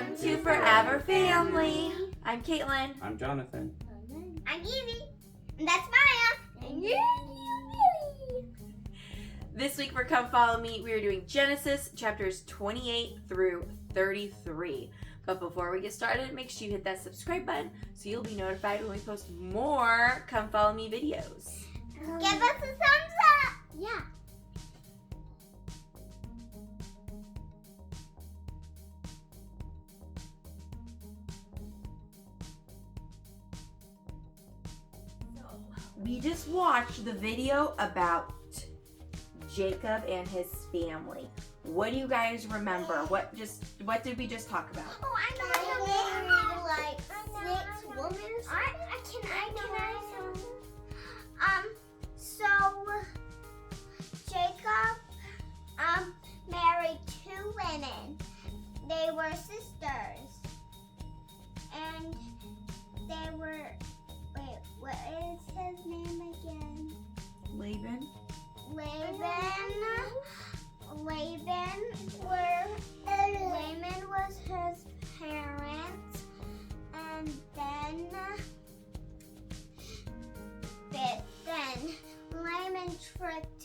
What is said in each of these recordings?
Welcome to Forever Family. I'm Caitlin. I'm Jonathan. I'm Evie. And that's Maya. And you're Billy. This week for Come Follow Me, we are doing Genesis chapters 28 through 33. But before we get started, make sure you hit that subscribe button so you'll be notified when we post more Come Follow Me videos. Give us a thumbs up. Yeah. We just watched the video about Jacob and his family. What do you guys remember? What did we just talk about? Oh, I know. Like 6 women. So Jacob married 2 women. They were sisters, and they were. Wait, what is his name again? Laban. Laban was his parents, and then Laban tricked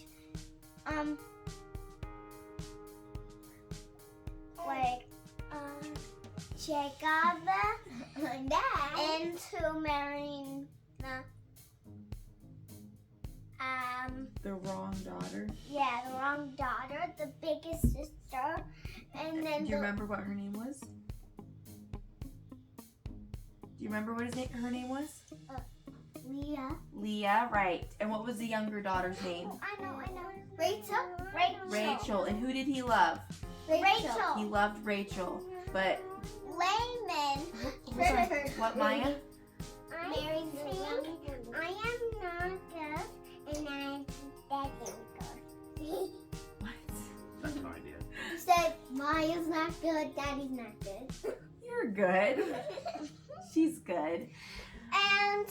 Jacob into marrying The wrong daughter. the wrong daughter, the biggest sister, and then Do you remember what her name was? Do you remember what her name was? Leah. Leah, right. And what was the younger daughter's name? Oh, I know. Rachel. Rachel. And who did he love? He Rachel. loved Rachel. But Layman. what, Maya? Mary saying, I am not good, and I'm good. What? That's no idea. He said, Maya's not good, Daddy's not good. You're good. She's good. And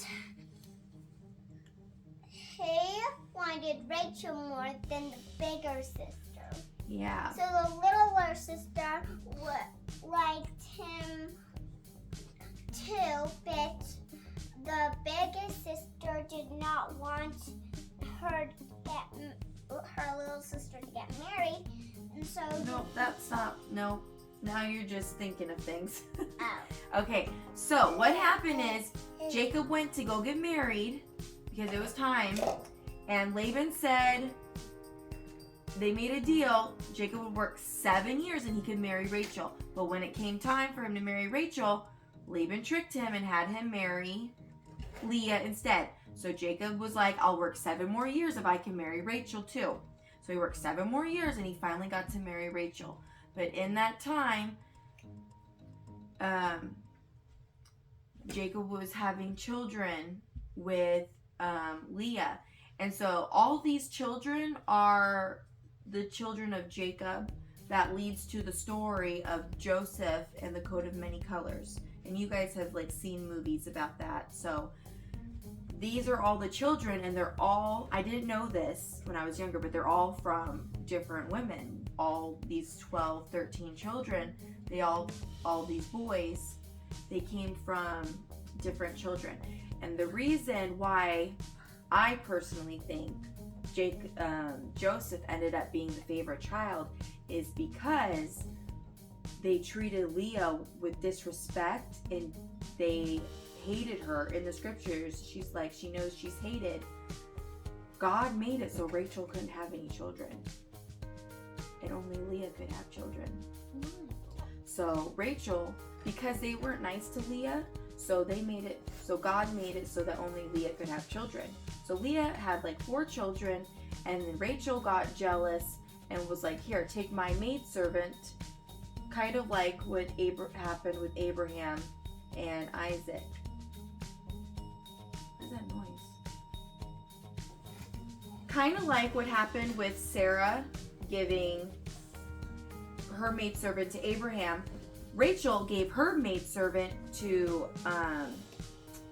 he wanted Rachel more than the bigger sister. Yeah. So the littler sister liked him too, but the biggest sister did not want her little sister to get married, and so No, that's not. No. Now you're just thinking of things. Oh. Okay, so what happened is Jacob went to go get married because it was time, and Laban said they made a deal. Jacob would work 7 years and he could marry Rachel. But when it came time for him to marry Rachel, Laban tricked him and had him marry Leah instead. So Jacob was like, I'll work 7 more years if I can marry Rachel too. So he worked 7 more years and he finally got to marry Rachel. But in that time, Jacob was having children with Leah. And so all these children are the children of Jacob. That leads to the story of Joseph and the coat of many colors. And you guys have seen movies about that. So these are all the children, and they're all, I didn't know this when I was younger, but they're all from different women. All these 12, 13 children, all these boys, they came from different children. And the reason why I personally think Joseph ended up being the favorite child is because they treated Leah with disrespect and they hated her. In the scriptures, she's like, she knows she's hated. God made it so Rachel couldn't have any children, and only Leah could have children. So Rachel, because they weren't nice to Leah, so God made it so that only Leah could have children. So Leah had 4 children, and then Rachel got jealous and was like, here, take my maidservant, kind of like what happened with Abraham and Isaac. What is that noise? Kind of like what happened with Sarah giving her maidservant to Abraham. Rachel gave her maidservant to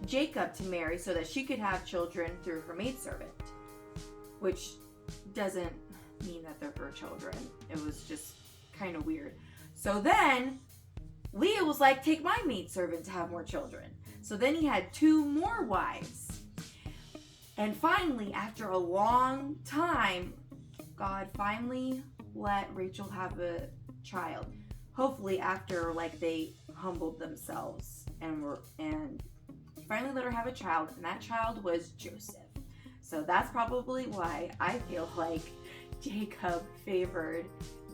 Jacob to marry so that she could have children through her maidservant, which doesn't mean that they're her children. It was just kind of weird. So then Leah was like, take my maidservant to have more children. So then he had 2 more wives. And finally, after a long time, God finally let Rachel have a child. Hopefully after like they humbled themselves and finally let her have a child, and that child was Joseph. So that's probably why I feel like Jacob favored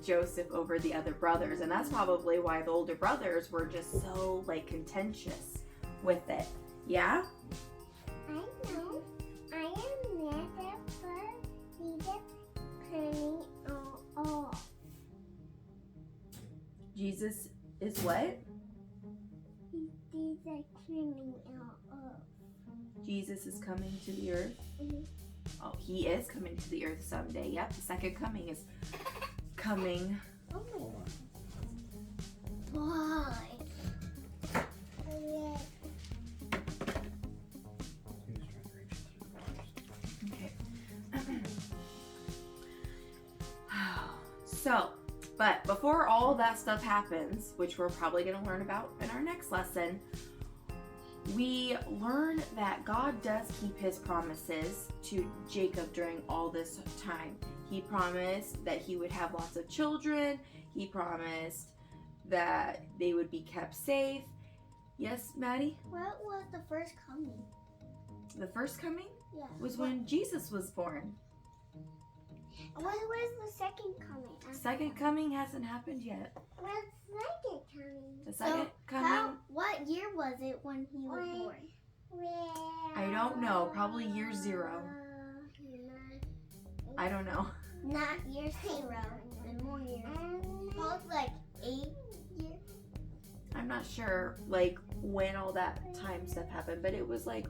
Joseph over the other brothers, and that's probably why the older brothers were just so like contentious with it. Yeah? I know. I am never for Jesus coming off. Jesus is what? Jesus coming off. Jesus is coming to the earth. Mhm. Oh, he is coming to the earth someday. Yep, the second coming is coming. Oh Hold on. my. Why? He was trying to reach through the wires. Okay. So, but before all that stuff happens, which we're probably going to learn about in our next lesson, we learn that God does keep his promises to Jacob during all this time. He promised that he would have lots of children. He promised that they would be kept safe. Yes, Maddie? What was the first coming? The first coming Yeah. was when Jesus was born. What was the second coming? Second coming hasn't happened yet. What's second coming? The second coming, What year was it when he was born? I don't know. Probably year 0. I don't know. Not year 0. And more years. Probably like 8 years. I'm not sure like when all that time stuff happened, but it was like,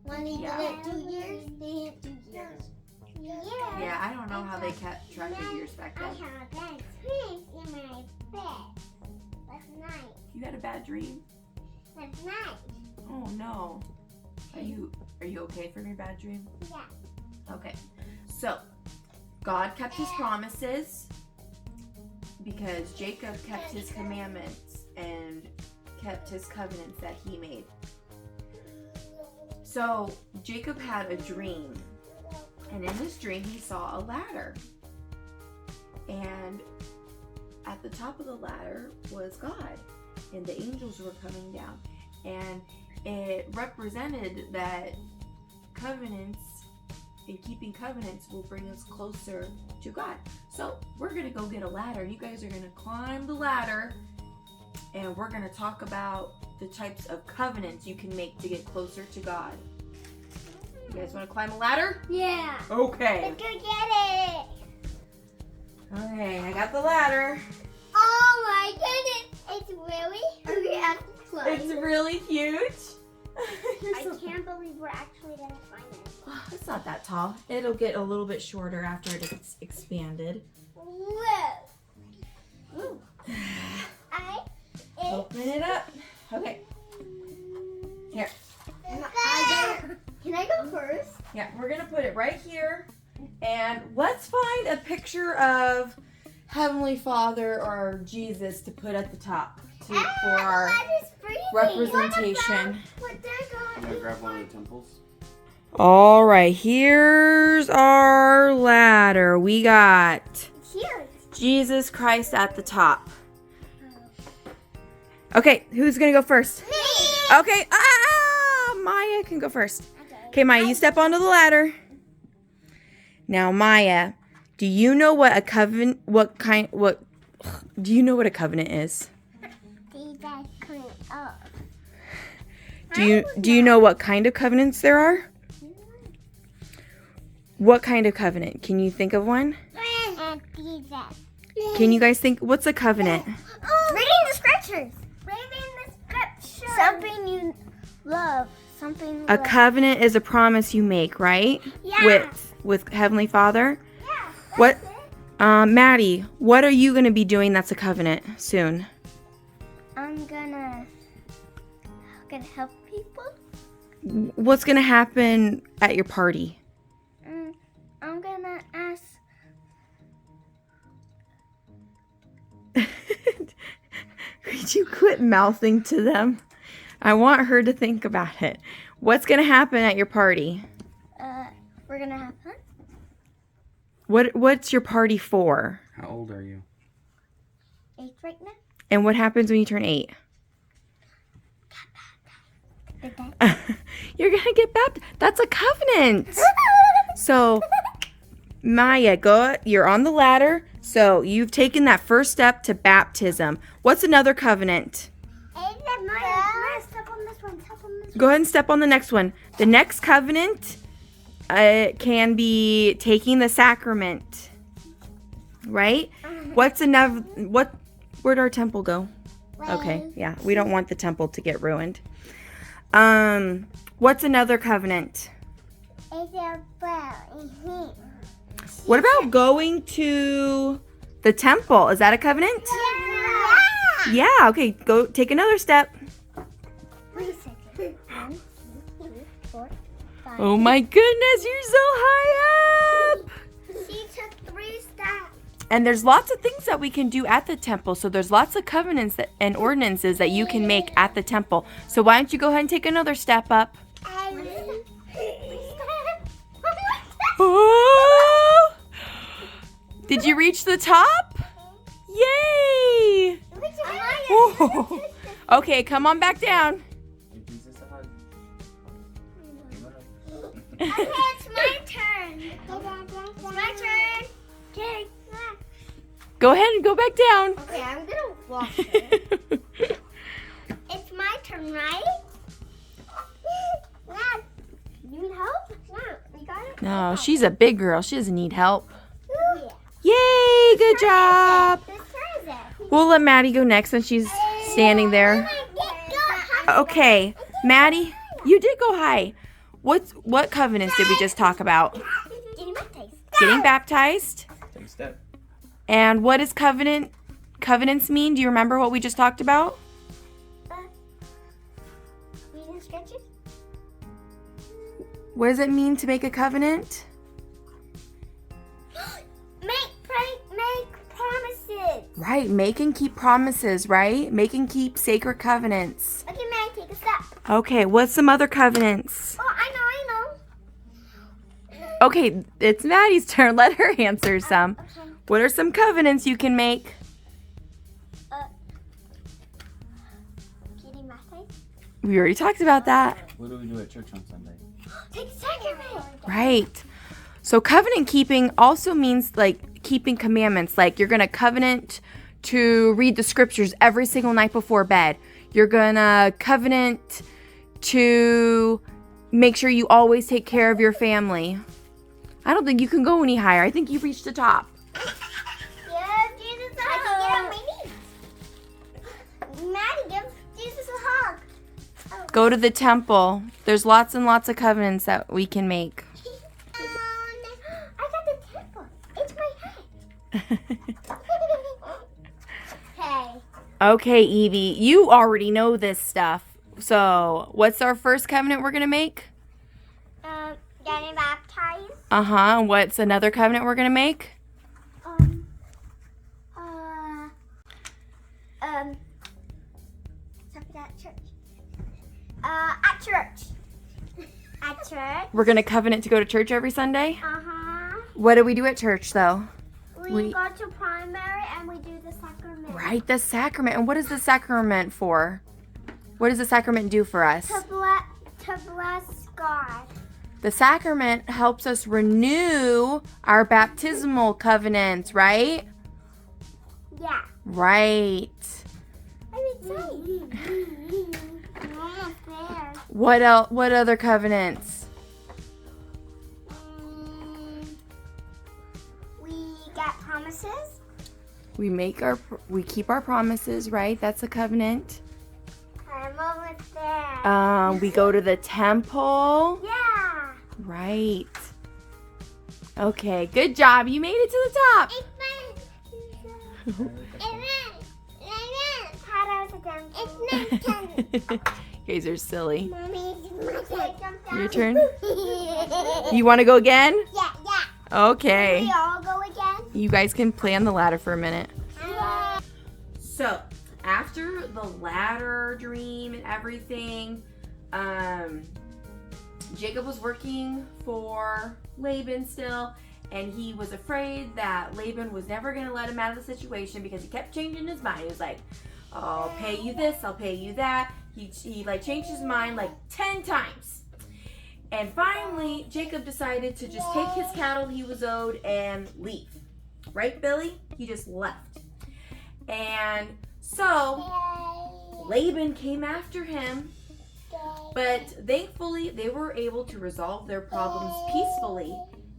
When he Yeah. did it 2 years, they didn't 2 years. yeah, I don't know how they kept track of years back I then. had a bad dream in my bed last night. You had a bad dream? Last night. Oh no. Are you okay from your bad dream? Yeah. Okay. So, God kept his promises because Jacob kept his commandments and kept his covenants that he made. So, Jacob had a dream, and in this dream he saw a ladder. And at the top of the ladder was God, and the angels were coming down. And it represented that covenants and keeping covenants will bring us closer to God. So we're gonna go get a ladder. You guys are gonna climb the ladder, and we're gonna talk about the types of covenants you can make to get closer to God. You guys wanna climb a ladder? Yeah. Okay. Let's go get it. Okay, I got the ladder. Oh my goodness. It's really, we have to climb. It's really huge. You're I so- can't believe we're actually going to climb it. It's not that tall. It'll get a little bit shorter after it gets expanded. Whoa. Ooh. Open it up. Okay. Here. Can I go first? Yeah, we're gonna put it right here, and let's find a picture of Heavenly Father or Jesus to put at the top for our representation. I'm gonna grab one of the temples. All right, here's our ladder. We got Jesus Christ at the top. Okay, who's gonna go first? Me. Okay, Maya can go first. Okay, Maya, you step onto the ladder. Now, Maya, do you know what a covenant? Do you know what a covenant is? Do you know what kind of covenants there are? What kind of covenant? Can you think of one? Can you guys think? What's a covenant? Reading the scriptures. Something you love. Something you A love. covenant is a promise you make, right? Yeah. With Heavenly Father. Yeah. What? Maddie, what are you gonna be doing that's a covenant soon? I'm gonna help people. What's gonna happen at your party? I'm gonna ask. Could you quit mouthing to them? I want her to think about it. What's going to happen at your party? We're gonna have fun. What's your party for? How old are you? 8 right now. And what happens when you turn 8? You're going to get baptized. That's a covenant. So, Maya, you're on the ladder. So, you've taken that first step to baptism. What's another covenant? Step on this one. Step on this one. Go ahead and step on the next one. The next covenant can be taking the sacrament. Right? What's another, where'd our temple go? Okay, yeah, we don't want the temple to get ruined. What's another covenant? What about going to the temple? Is that a covenant? Yeah, okay, go take another step. 3 seconds. 1, 2, 3, 4, 5. Oh my goodness, you're so high up! She took 3 steps. And there's lots of things that we can do at the temple. So there's lots of covenants and ordinances that you can make at the temple. So why don't you go ahead and take another step up? Oh! Did you reach the top? Yay! Whoa. Okay, come on back down. Give Jesus a hug. Okay, it's my turn. It's my turn. Okay. Go ahead and go back down. Okay, I'm gonna walk her. It's my turn, right? Yeah. You need help? No, you got it? No, she's a big girl. She doesn't need help. Yeah. Yay, good job. Whose turn is it? We'll let Maddie go next since she's standing there. Okay, Maddie, you did go high. What covenants did we just talk about? Getting baptized. Take a step. And what does covenants mean? Do you remember what we just talked about? What does it mean to make a covenant? Make promises. Right, make and keep promises, right? Make and keep sacred covenants. Okay, Mary, take a step. Okay, what's some other covenants? Oh, I know. Okay, it's Maddie's turn. Let her answer some. Okay. What are some covenants you can make? Getting baptized. We already talked about that. What do we do at church on Sunday? Take the sacrament. Right. So covenant keeping also means like keeping commandments. Like you're going to covenant to read the scriptures every single night before bed. You're going to covenant to make sure you always take care of your family. I don't think you can go any higher. I think you've reached the top. Yes, Jesus a hug. I can get on my knees. Maddie, give Jesus a hug. Go to the temple. There's lots and lots of covenants that we can make. I got the temple. It's my head. Hey. Okay, Evie, you already know this stuff. So, what's our first covenant we're going to make? Getting baptized. Uh-huh. What's another covenant we're going to make? Something at church. At church. At church. We're going to covenant to go to church every Sunday? Uh-huh. What do we do at church, though? We go to primary and we do the sacrament. Right, the sacrament. And what is the sacrament for? What does the sacrament do for us? To bless God. The sacrament helps us renew our baptismal covenants, right? Yeah. Right. I'm excited. I'm almost there. What else? What other covenants? We get promises. We keep our promises, right? That's a covenant. I'm almost there. We go to the temple. Yeah. Right. Okay, good job. You made it to the top. You guys are silly. Your turn. You want to go again? Yeah. Okay. We all go again. You guys can play on the ladder for a minute. Yeah. So, after the ladder dream and everything, Jacob was working for Laban still, and he was afraid that Laban was never going to let him out of the situation because he kept changing his mind. He was like, I'll pay you this, I'll pay you that. He like changed his mind like 10 times. And finally, Jacob decided to just take his cattle he was owed and leave. Right, Billy? He just left. And so Laban came after him, but thankfully they were able to resolve their problems peacefully,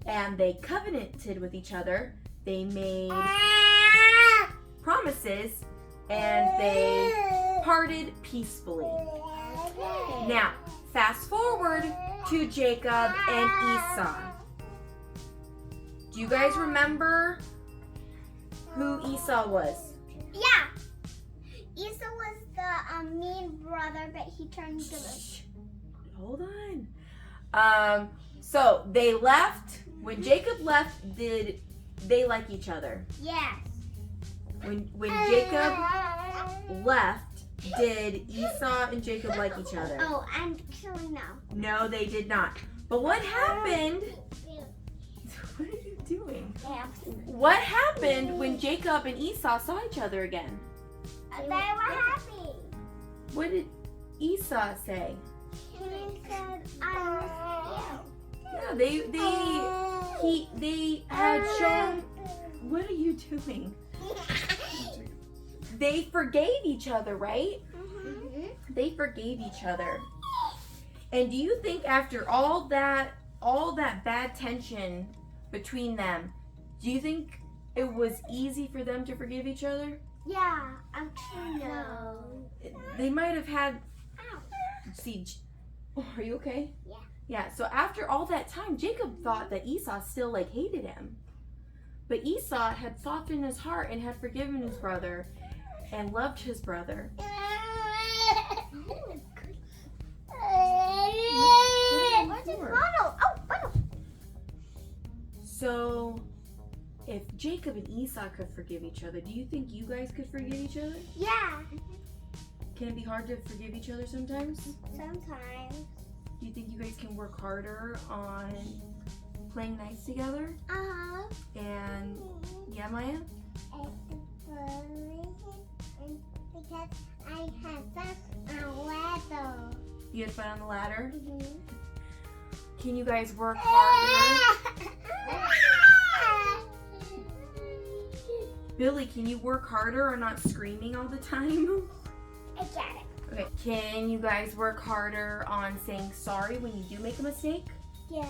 and they covenanted with each other. They made promises, and they parted peacefully. Now, fast forward to Jacob and Esau. Do you guys remember who Esau was? Yeah. Esau was the mean brother, but he turned into the... Hold on. So they left. When Jacob left, did they like each other? Yes. When Jacob left, did Esau and Jacob like each other? Oh, actually no. No, they did not. But what happened? What are you doing? What happened when Jacob and Esau saw each other again? They were happy. What did Esau say? He said, I miss you. Yeah, they had shown. What are you doing? They forgave each other, right? They forgave each other. And do you think after all that bad tension between them, do you think it was easy for them to forgive each other? Yeah, actually no. They might have had. Ow. See, are you okay? Yeah. Yeah. So after all that time, Jacob thought that Esau still like hated him, but Esau had softened his heart and had forgiven his brother and loved his brother. Where's his bottle? Oh, bottle. So, if Jacob and Esau could forgive each other, do you think you guys could forgive each other? Yeah. Can it be hard to forgive each other sometimes? Sometimes. Do you think you guys can work harder on playing nice together? Uh-huh. And, yeah, Maya? Because I had such a ladder. You had fun on the ladder? Mm-hmm. Can you guys work harder? Billy, can you work harder or not screaming all the time? I got it. Okay, can you guys work harder on saying sorry when you do make a mistake Yeah.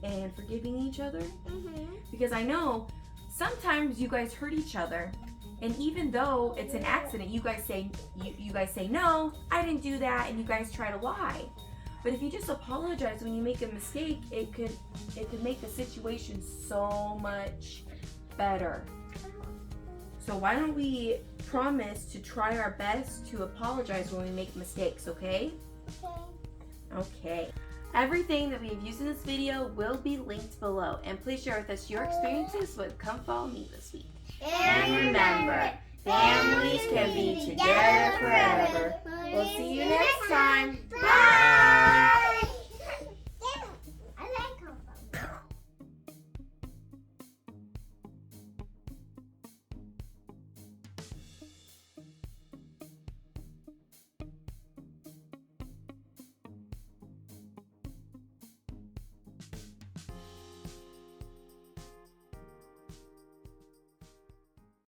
and forgiving each other? Mm-hmm. Because I know sometimes you guys hurt each other, and even though it's an accident, you guys say no, I didn't do that, and you guys try to lie. But if you just apologize when you make a mistake, it could make the situation so much better. So why don't we promise to try our best to apologize when we make mistakes, okay? Okay. Everything that we have used in this video will be linked below. And please share with us your experiences with Come Follow Me this week. And remember, families can be together forever. We'll see you next time. Bye!